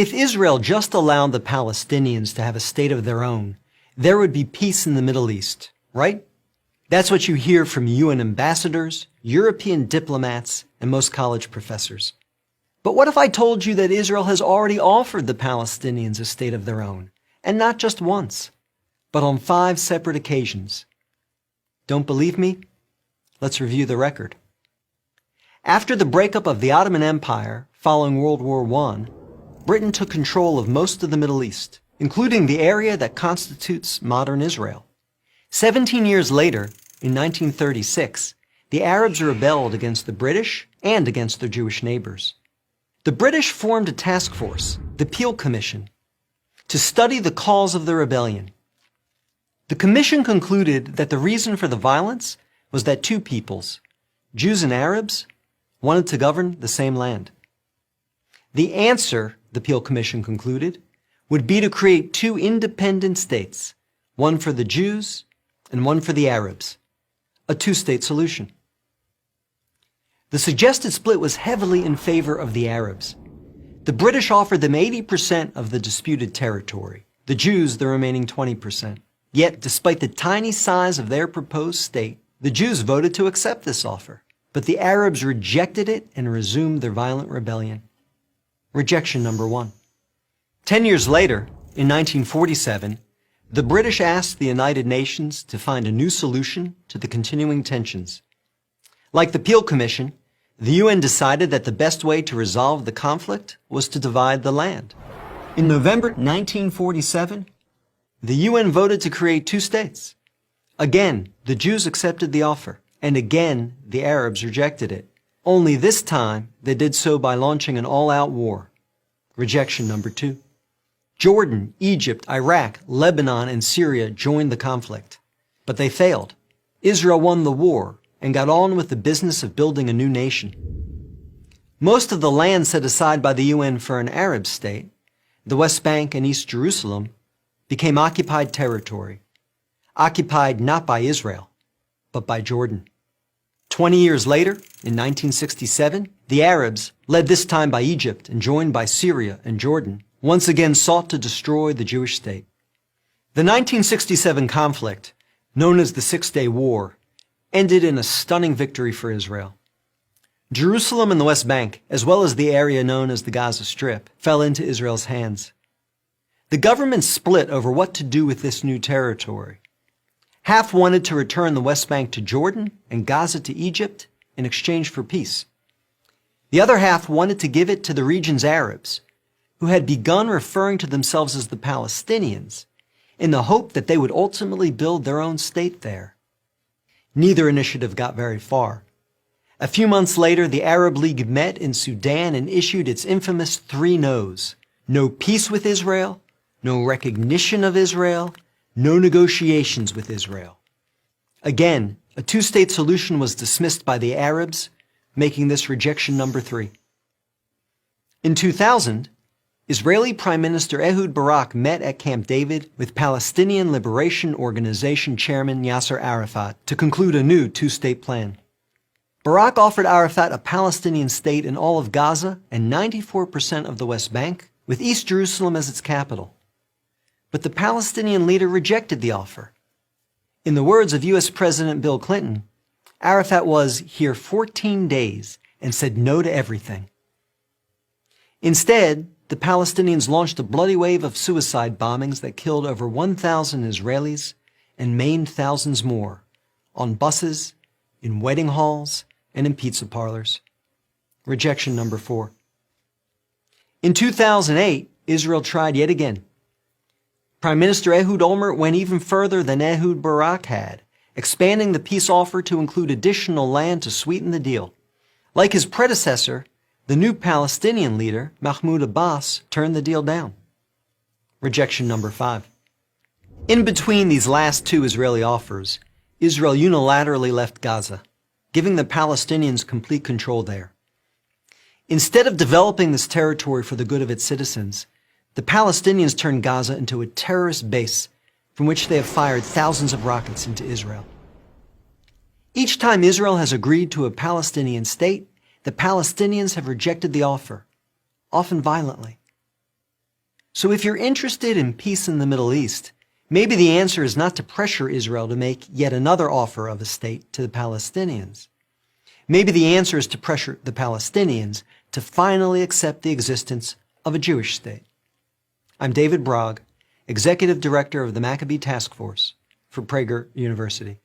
If Israel just allowed the Palestinians to have a state of their own, there would be peace in the Middle East, right? That's what you hear from UN ambassadors, European diplomats, and most college professors. But what if I told you that Israel has already offered the Palestinians a state of their own, and not just once, but on 5 separate occasions? Don't believe me? Let's review the record. After the breakup of the Ottoman Empire following World War I, Britain took control of most of the Middle East, including the area that constitutes modern Israel. 17 years later, in 1936, the Arabs rebelled against the British and against their Jewish neighbors. The British formed a task force, the Peel Commission, to study the cause of the rebellion. The commission concluded that the reason for the violence was that 2 peoples, Jews and Arabs, wanted to govern the same land. The answer, the Peel Commission concluded, would be to create 2 independent states, one for the Jews and one for the Arabs, a 2-state solution. The suggested split was heavily in favor of the Arabs. The British offered them 80% of the disputed territory, the Jews the remaining 20%. Yet, despite the tiny size of their proposed state, the Jews voted to accept this offer. But the Arabs rejected it and resumed their violent rebellion. Rejection number 1. 10 years later, in 1947, the British asked the United Nations to find a new solution to the continuing tensions. Like the Peel Commission, the UN decided that the best way to resolve the conflict was to divide the land. In November 1947, the UN voted to create 2 states. Again, the Jews accepted the offer, and again, the Arabs rejected it. Only this time, they did so by launching an all-out war. Rejection number 2. Jordan, Egypt, Iraq, Lebanon, and Syria joined the conflict. But they failed. Israel won the war and got on with the business of building a new nation. Most of the land set aside by the UN for an Arab state, the West Bank and East Jerusalem, became occupied territory, occupied not by Israel, but by Jordan. 20 years later, in 1967, the Arabs, led this time by Egypt and joined by Syria and Jordan, once again sought to destroy the Jewish state. The 1967 conflict, known as the Six-Day War, ended in a stunning victory for Israel. Jerusalem and the West Bank, as well as the area known as the Gaza Strip, fell into Israel's hands. The government split over what to do with this new territory. Half wanted to return the West Bank to Jordan and Gaza to Egypt in exchange for peace. The other half wanted to give it to the region's Arabs, who had begun referring to themselves as the Palestinians, in the hope that they would ultimately build their own state there. Neither initiative got very far. A few months later, the Arab League met in Sudan and issued its infamous 3 no's. No peace with Israel, no recognition of Israel, no negotiations with Israel. Again, a 2-state solution was dismissed by the Arabs, making this rejection number 3. In 2000, Israeli Prime Minister Ehud Barak met at Camp David with Palestinian Liberation Organization Chairman Yasser Arafat to conclude a new 2-state plan. Barak offered Arafat a Palestinian state in all of Gaza and 94% of the West Bank, with East Jerusalem as its capital. But the Palestinian leader rejected the offer. In the words of U.S. President Bill Clinton, Arafat was here 14 days and said no to everything. Instead, the Palestinians launched a bloody wave of suicide bombings that killed over 1,000 Israelis and maimed thousands more on buses, in wedding halls, and in pizza parlors. Rejection number 4. In 2008, Israel tried yet again. Prime Minister Ehud Olmert went even further than Ehud Barak had, expanding the peace offer to include additional land to sweeten the deal. Like his predecessor, the new Palestinian leader, Mahmoud Abbas, turned the deal down. Rejection number 5. In between these last 2 Israeli offers, Israel unilaterally left Gaza, giving the Palestinians complete control there. Instead of developing this territory for the good of its citizens, the Palestinians turned Gaza into a terrorist base from which they have fired thousands of rockets into Israel. Each time Israel has agreed to a Palestinian state, the Palestinians have rejected the offer, often violently. So if you're interested in peace in the Middle East, maybe the answer is not to pressure Israel to make yet another offer of a state to the Palestinians. Maybe the answer is to pressure the Palestinians to finally accept the existence of a Jewish state. I'm David Brog, Executive Director of the Maccabee Task Force for Prager University.